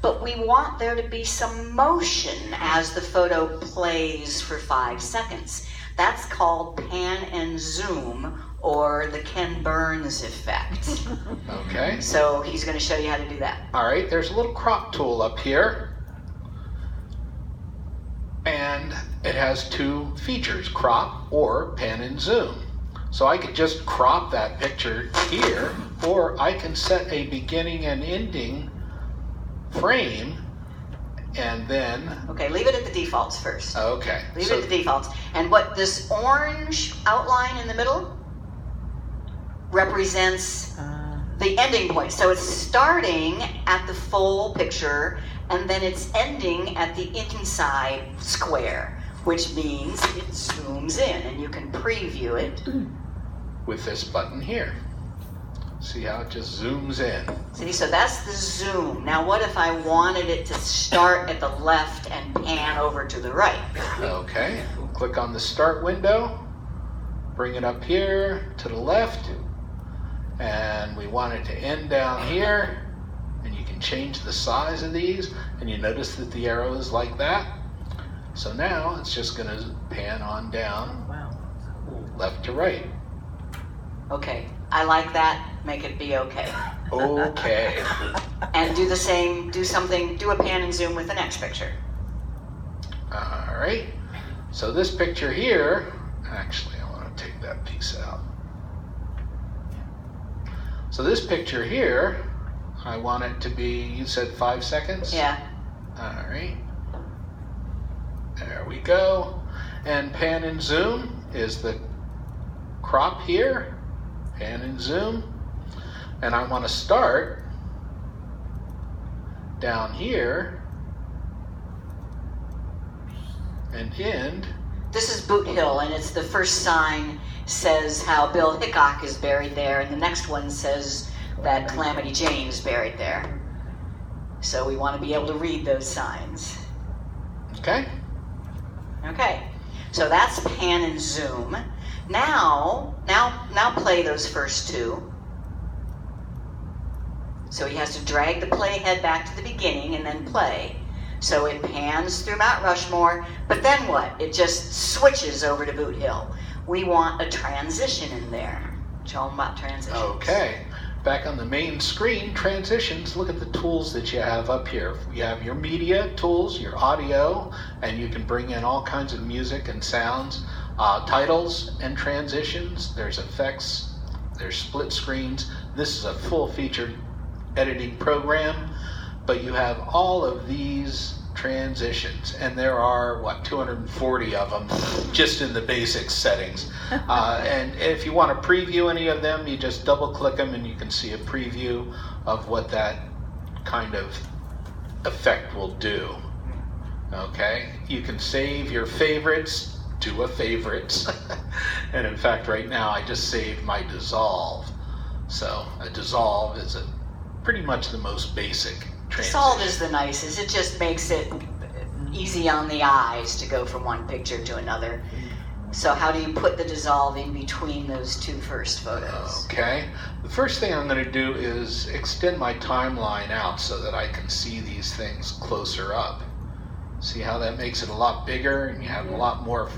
but we want there to be some motion as the photo plays for 5 seconds. That's called pan and zoom, or the Ken Burns effect. Okay. So he's going to show you how to do that. All right, there's a little crop tool up here. And it has 2 features, crop or pan and zoom. So I could just crop that picture here, or I can set a beginning and ending frame, and then... Okay, leave it at the defaults first. Okay. Leave it at the defaults. And what this orange outline in the middle represents the ending point. So it's starting at the full picture, and then it's ending at the inside square, which means it zooms in, and you can preview it. With this button here. See how it just zooms in. See, so that's the zoom. Now what if I wanted it to start at the left and pan over to the right? Okay, click on the start window, bring it up here to the left, and we want it to end down here, and you can change the size of these, and you notice that the arrow is like that. So now it's just going to pan on down, left to right. Okay, I like that. Make it be okay. Okay. And do the same, do a pan and zoom with the next picture. All right. So this picture here, actually I want to take that piece out. So this picture here, I want it to be, you said 5 seconds? Yeah. All right. There we go. And pan and zoom is the crop here. Pan and zoom. And I want to start down here and end. This is Boot Hill, and it's the first sign says how Bill Hickok is buried there, and the next one says that Calamity Jane is buried there. So we want to be able to read those signs. Okay. Okay, so that's pan and zoom. Now play those first 2. So he has to drag the playhead back to the beginning and then play. So it pans through Mount Rushmore, but then what? It just switches over to Boot Hill. We want a transition in there. Show them about transitions. Okay. Back on the main screen, transitions, look at the tools that you have up here. You have your media tools, your audio, and you can bring in all kinds of music and sounds, titles and transitions. There's effects, there's split screens. This is a full-featured editing program, but you have all of these transitions, and there are, 240 of them just in the basic settings. And if you want to preview any of them, you just double-click them and you can see a preview of what that kind of effect will do. Okay? You can save your favorites to a favorites. And in fact, right now, I just saved my dissolve. So a dissolve is pretty much the most basic transition. Dissolve is the nicest. It just makes it easy on the eyes to go from one picture to another. So how do you put the dissolve in between those two first photos? Okay. The first thing I'm going to do is extend my timeline out so that I can see these things closer up. See how that makes it a lot bigger and you have a lot more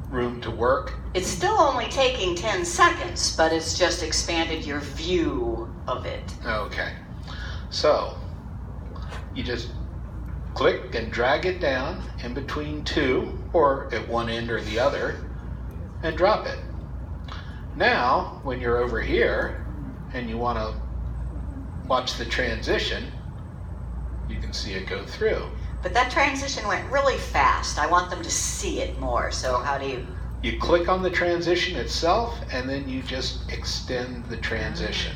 room to work? It's still only taking 10 seconds, but it's just expanded your view of it. Okay. So you just click and drag it down in between two, or at one end or the other, and drop it. Now, when you're over here and you want to watch the transition, you can see it go through. But that transition went really fast. I want them to see it more. So how do you? You click on the transition itself, and then you just extend the transition.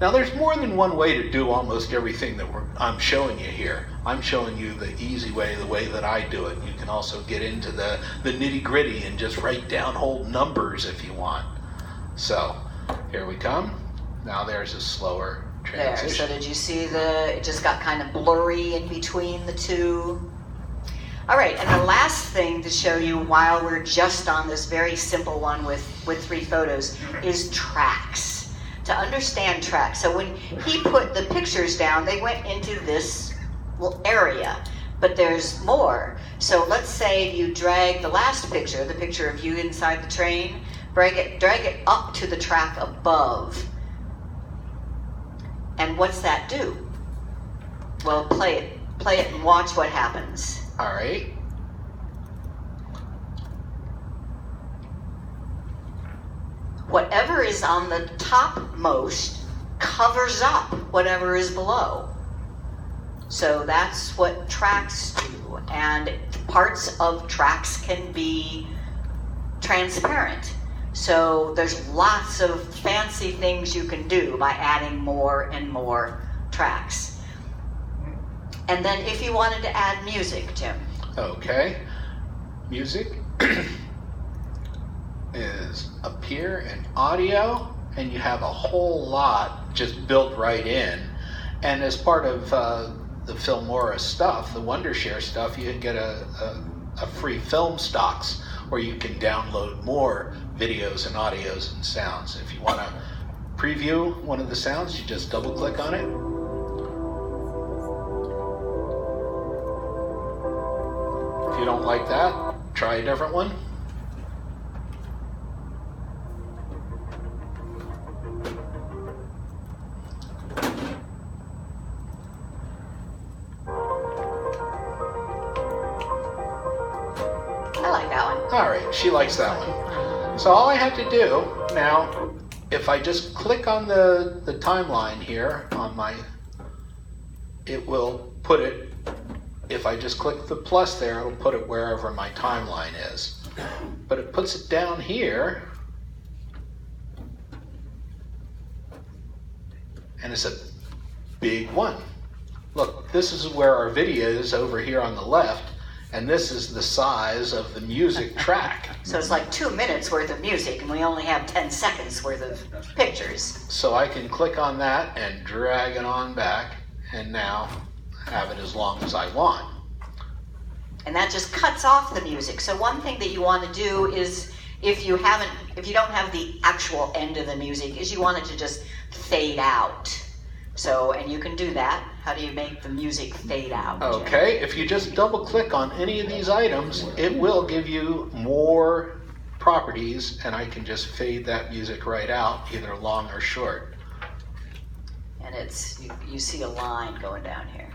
Now, there's more than one way to do almost everything that I'm showing you here. I'm showing you the easy way, the way that I do it. You can also get into the nitty-gritty and just write down whole numbers if you want. So, here we come. Now there's a slower transition. There, so did you see it just got kind of blurry in between the two? All right, and the last thing to show you while we're just on this very simple one with 3 photos is tracks. To understand tracks. So when he put the pictures down, they went into this little area, but there's more. So let's say you drag the last picture, the picture of you inside the train, drag it up to the track above. And what's that do? Well, play it and watch what happens. All right. Whatever is on the topmost covers up whatever is below. So that's what tracks do. And parts of tracks can be transparent. So there's lots of fancy things you can do by adding more and more tracks. And then if you wanted to add music, Jim. Okay. Music is up here in audio, and you have a whole lot just built right in. And as part of the Filmora stuff, the Wondershare stuff, you can get a free film stocks where you can download more videos and audios and sounds. If you want to preview one of the sounds, you just double click on it. If you don't like that, try a different one. All right, she likes that one. So all I have to do now, if I just click on the timeline here on it will put it, if I just click the plus there, it'll put it wherever my timeline is. But it puts it down here, and it's a big one. Look, this is where our video is over here on the left, and this is the size of the music track. So it's like 2 minutes worth of music, and we only have 10 seconds worth of pictures. So I can click on that and drag it on back, and now have it as long as I want. And that just cuts off the music. So one thing that you want to do is, if you don't have the actual end of the music, is you want it to just fade out. So, and you can do that. How do you make the music fade out, Jim? Okay, if you just double click on any of these items, it will give you more properties, and I can just fade that music right out, either long or short. And it's, you see a line going down here.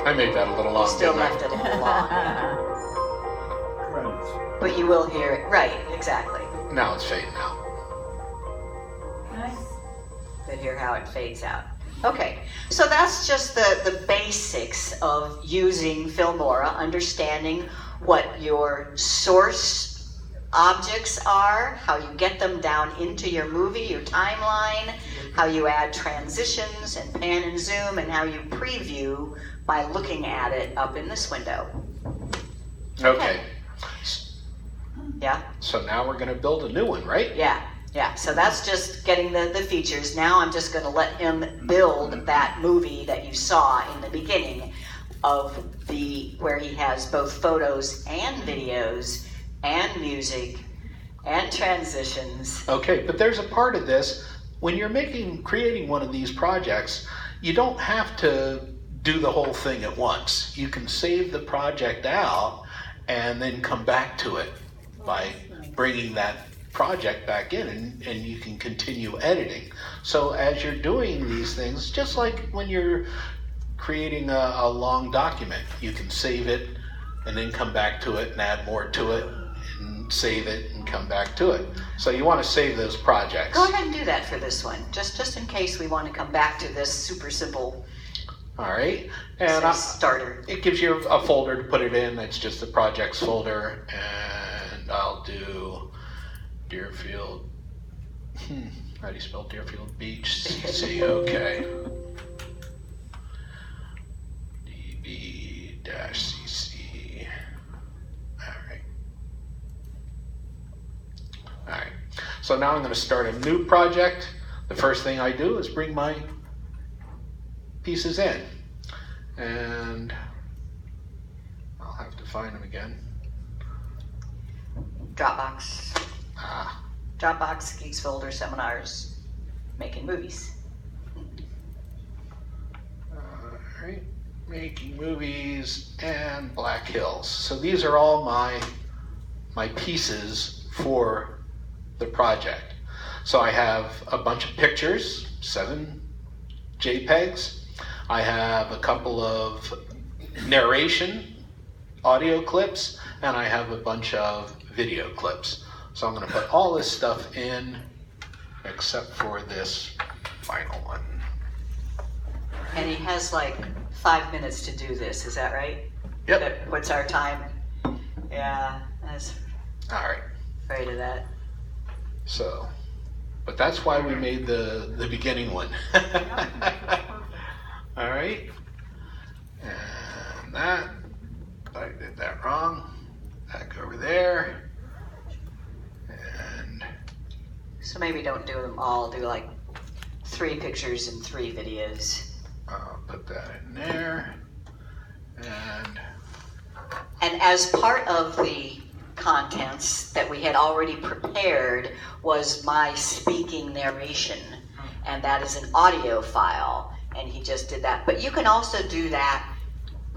I made that a little long, Still didn't I? left it a little long, yeah. Credits. But you will hear it, right, exactly. Now it's fading out. Nice. But hear how it fades out. Okay, so that's just the basics of using Filmora, understanding what your source objects are, how you get them down into your movie, your timeline, how you add transitions and pan and zoom, and how you preview by looking at it up in this window. Okay, Yeah? so now we're gonna build a new one, right? Yeah, so that's just getting the features. Now I'm just gonna let him build that movie that you saw in the beginning of where he has both photos and videos and music and transitions. Okay, but there's a part of this, when you're creating one of these projects, you don't have to do the whole thing at once. You can save the project out and then come back to it by bringing that project back in, and you can continue editing. So as you're doing these things, just like when you're creating a long document, you can save it and then come back to it and add more to it and save it and come back to it. So you want to save those projects. Go ahead and do that for this one, just in case we want to come back to this super simple All right, and starter. it gives you a folder to put it in. That's just the projects folder, and I'll do Deerfield. How do you spell Deerfield Beach? CC. Okay. DB-CC. All right. So now I'm going to start a new project. The first thing I do is bring my pieces in, and I'll have to find them again. Dropbox. Ah, Dropbox, Geeks folder, seminars, making movies. all right, making movies and Black Hills. So these are all my pieces for the project. So I have a bunch of pictures, 7 JPEGs. I have a couple of narration audio clips, and I have a bunch of video clips. So I'm going to put all this stuff in except for this final one. And he has like 5 minutes to do this, is that right? Yep. What's our time? Yeah, I was All right. afraid of that. So, but that's why we made the beginning one. All right. And that, I did that wrong. That go over there. And So maybe don't do them all, do like 3 pictures and 3 videos. I'll put that in there. And as part of the contents that we had already prepared was my speaking narration, and that is an audio file, and he just did that. But you can also do that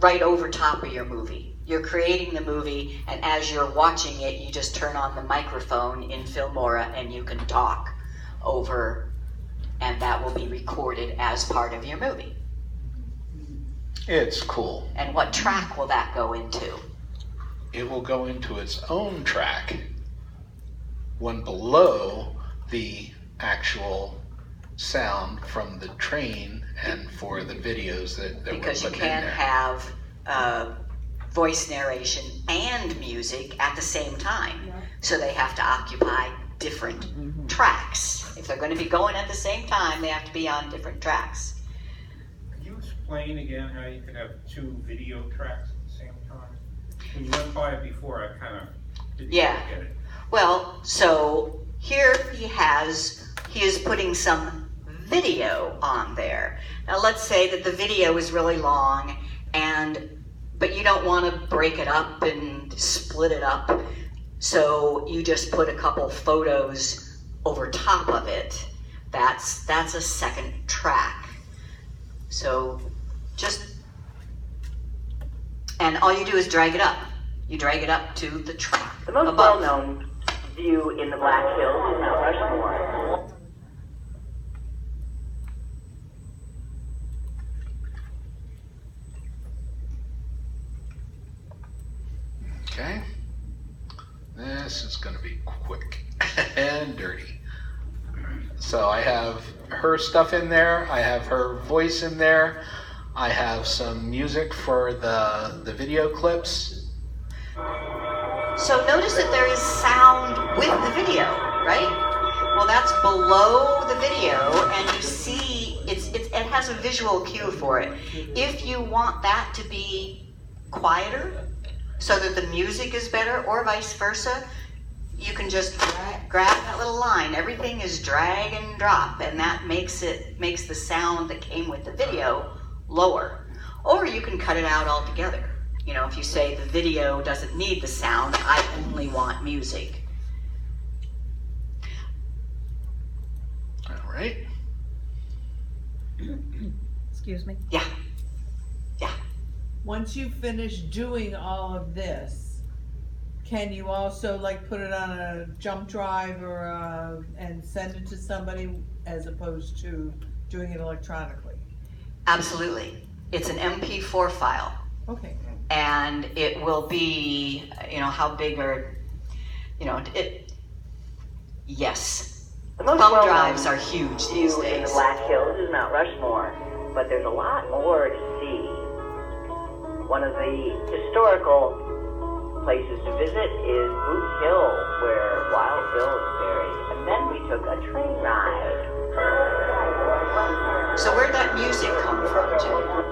right over top of your movie. You're creating the movie, and as you're watching it, you just turn on the microphone in Filmora and you can talk over, and that will be recorded as part of your movie. it's cool. And what track will that go into? It will go into its own track, one below the actual sound from the train and for the videos that we're Because you putting in can't there. have voice narration and music at the same time. Yeah. So they have to occupy different tracks. If they're going to be going at the same time, they have to be on different tracks. Could you explain again how you could have 2 video tracks at the same time? When you went by it before, I kind of didn't Yeah. get it. Well, so here he is putting some video on there. Now let's say that the video is really long but you don't want to break it up and split it up. So you just put a couple photos over top of it. That's a second track. So and all you do is drag it up. You drag it up to the track The most above. well-known view in the Black Hills is Mount Rushmore. Okay. This is going to be quick and dirty. So I have her stuff in there. I have her voice in there. I have some music for the video clips. So notice that there is sound with the video, right? Well, that's below the video, and you see it has a visual cue for it. If you want that to be quieter, so that the music is better, or vice versa, you can just grab that little line. Everything is drag and drop, and that makes the sound that came with the video lower. Or you can cut it out altogether. You know, if you say the video doesn't need the sound, I only want music. All right. Excuse me? Yeah. Once you finish doing all of this, can you also like put it on a jump drive or and send it to somebody as opposed to doing it electronically? Absolutely. It's an MP4 file. Okay. And it will be, you know, how big are, you know, yes. The most Thumb well-known drives are huge these view in the days. Black Hills is Mount Rushmore, but there's a lot more to see. One of the historical places to visit is Boots Hill, where Wild Bill is buried. And then we took a train ride. So where'd that music come from, Jim?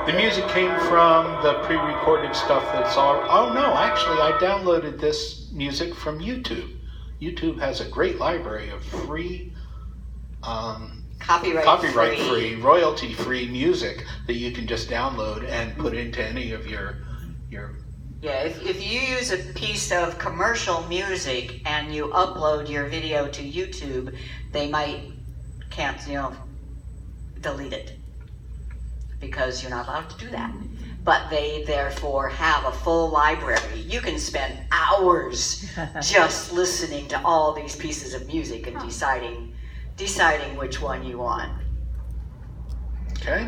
The music came from the pre-recorded stuff that's all. Oh no, actually, I downloaded this music from YouTube. YouTube has a great library of free, copyright-free, royalty-free music that you can just download and put into any of your. Yeah, if you use a piece of commercial music and you upload your video to YouTube, they might delete it, because you're not allowed to do that. But they therefore have a full library. You can spend hours just listening to all these pieces of music and deciding which one you want. Okay.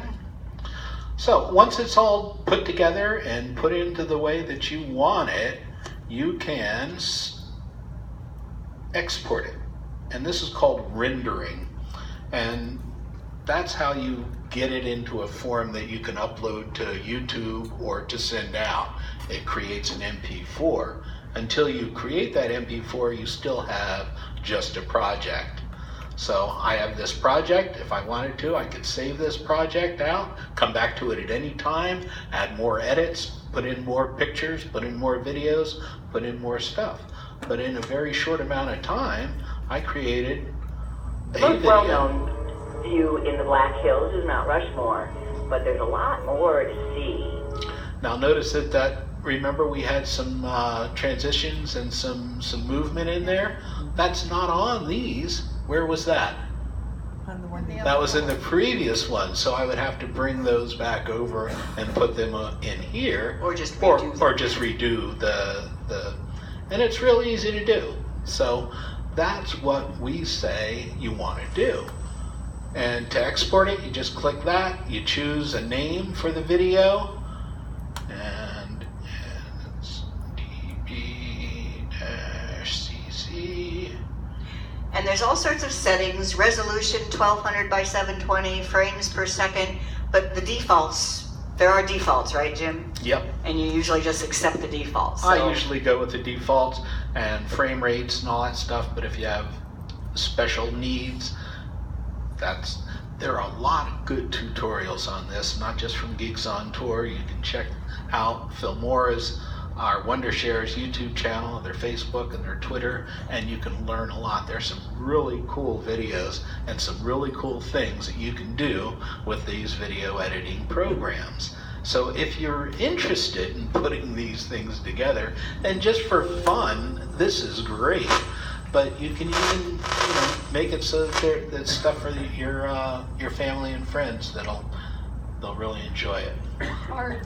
So once it's all put together and put into the way that you want it, you can export it. And this is called rendering. And that's how you get it into a form that you can upload to YouTube or to send out. It creates an MP4. Until you create that MP4, you still have just a project. So I have this project. If I wanted to, I could save this project out, come back to it at any time, add more edits, put in more pictures, put in more videos, put in more stuff. But in a very short amount of time, I created a The most video. well-known view in the Black Hills is Mount Rushmore, but there's a lot more to see. Now notice that remember we had some transitions and some movement in there? That's not on these. Where was that? On the one That was in the previous one, so I would have to bring those back over and put them in here. Or just redo them. Or just redo the, and it's real easy to do. So that's what we say you want to do. And to export it, you just click that, you choose a name for the video, and it's DB-CC. And there's all sorts of settings, resolution 1200 by 720, frames per second, but the defaults, there are defaults, right, Jim? Yep. And you usually just accept the defaults. I usually go with the defaults and frame rates and all that stuff, but if you have special needs, there are a lot of good tutorials on this, not just from Geeks on Tour. You can check out Filmora's our Wondershare's YouTube channel, their Facebook, and their Twitter, and you can learn a lot. There's some really cool videos and some really cool things that you can do with these video editing programs. So if you're interested in putting these things together, and just for fun, this is great. But you can even, make it so that that's stuff for your family and friends they'll really enjoy it. Are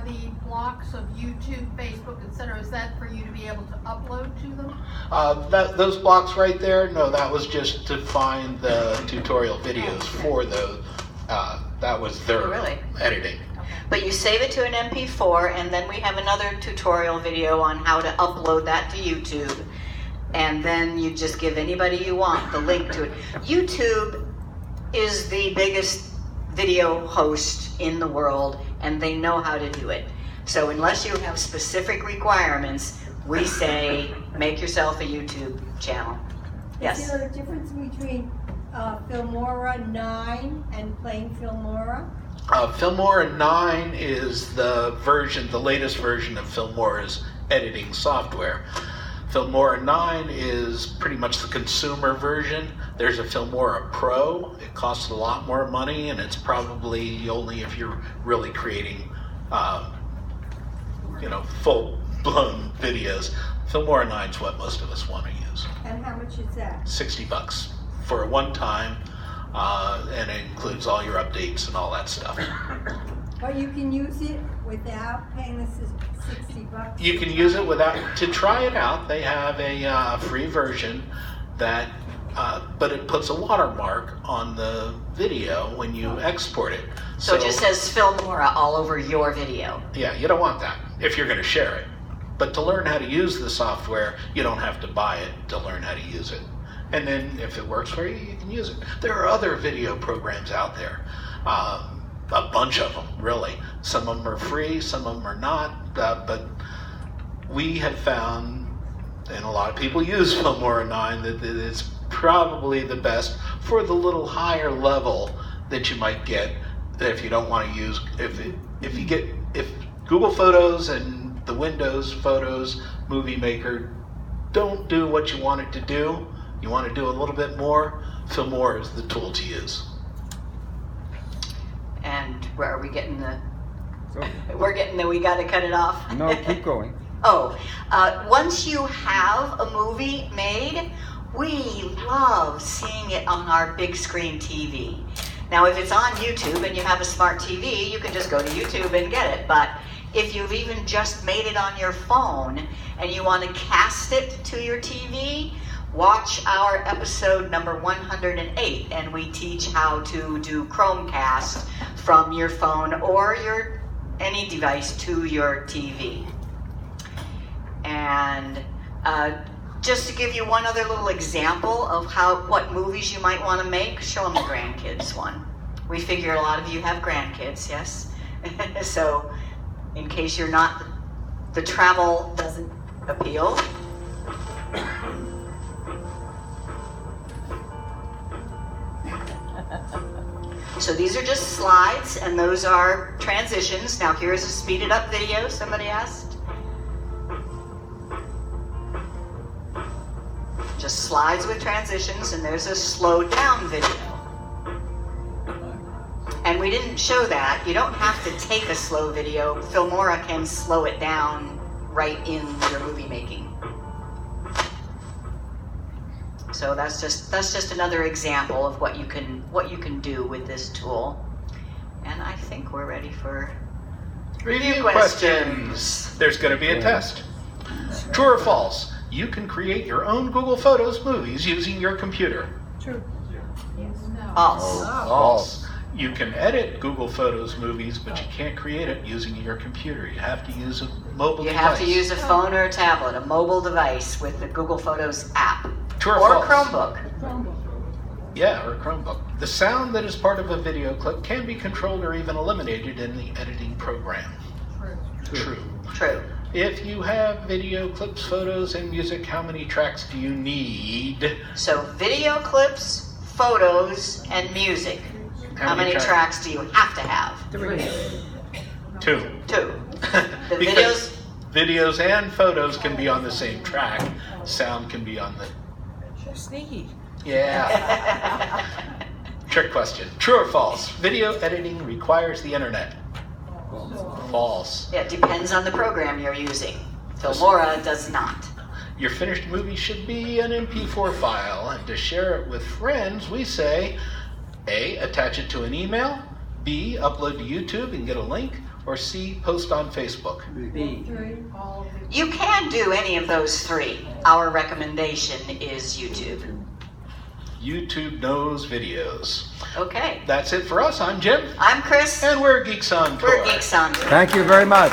the blocks of YouTube, Facebook, etc., is that for you to be able to upload to them? Those blocks right there, no, that was just to find the tutorial videos for those. That was their editing. But you save it to an MP4, and then we have another tutorial video on how to upload that to YouTube. And then you just give anybody you want the link to it. YouTube is the biggest video host in the world, and they know how to do it. So unless you have specific requirements, we say make yourself a YouTube channel. Yes? Is there a difference between Filmora 9 and plain Filmora? Filmora 9 is the latest version of Filmora's editing software. Filmora 9 is pretty much the consumer version. There's a Filmora Pro. It costs a lot more money, and it's probably only if you're really creating, full-blown videos. Filmora 9 is what most of us want to use. And how much is that? $60 for a one-time, and it includes all your updates and all that stuff. But you can use it without paying the $60? You can use it without, to try it out, they have a free version that, but it puts a watermark on the video when you export it. So it just says Filmora all over your video. Yeah, you don't want that if you're going to share it. But to learn how to use the software, you don't have to buy it to learn how to use it. And then if it works for you, you can use it. There are other video programs out there. A bunch of them, really. Some of them are free, some of them are not, but we have found, and a lot of people use Filmora 9, that it's probably the best for the little higher level that you might get if you don't want to use, if Google Photos and the Windows Photos Movie Maker don't do what you want it to do, you want to do a little bit more, Filmora is the tool to use. And where are we getting the... We're getting the, we got to cut it off? No, keep going. Once you have a movie made, we love seeing it on our big screen TV. Now, if it's on YouTube and you have a smart TV, you can just go to YouTube and get it. But if you've even just made it on your phone and you want to cast it to your TV, watch our episode number 108, and we teach how to do Chromecast from your phone or any device to your TV. And just to give you one other little example of what movies you might want to make, show them the grandkids one. We figure a lot of you have grandkids, yes? So in case you're not, the travel doesn't appeal. So these are just slides, and those are transitions. Now here's a speeded up video, somebody asked. Just slides with transitions, and there's a slowed down video. And we didn't show that. You don't have to take a slow video. Filmora can slow it down right in your movie making. So that's just another example of what you can do with this tool. And I think we're ready for review questions. There's going to be a test. True or false? You can create your own Google Photos movies using your computer. True. Yes. No. False. False. You can edit Google Photos movies, but you can't create it using your computer. You have to use a mobile device. You have to use a phone or a tablet, a mobile device with the Google Photos app. True or false? A Chromebook. Yeah, or a Chromebook. The sound that is part of a video clip can be controlled or even eliminated in the editing program. True. If you have video clips, photos, and music, how many tracks do you need? So video clips, photos, and music. How many tracks do you have to have? 3. 2. The Because videos, Videos and photos can be on the same track. Sound can be on the... Sneaky. Yeah. Trick question. True or false? Video editing requires the internet. False. It depends on the program you're using. Filmora does not. Your finished movie should be an MP4 file, and to share it with friends, we say A, attach it to an email, B, upload to YouTube and get a link, or C, post on Facebook. B. All of it. You can do any of those three. Our recommendation is YouTube. YouTube knows videos. Okay. That's it for us. I'm Jim. I'm Chris. And we're Geeks on Tour. We're Geeks on Tour. Thank you very much.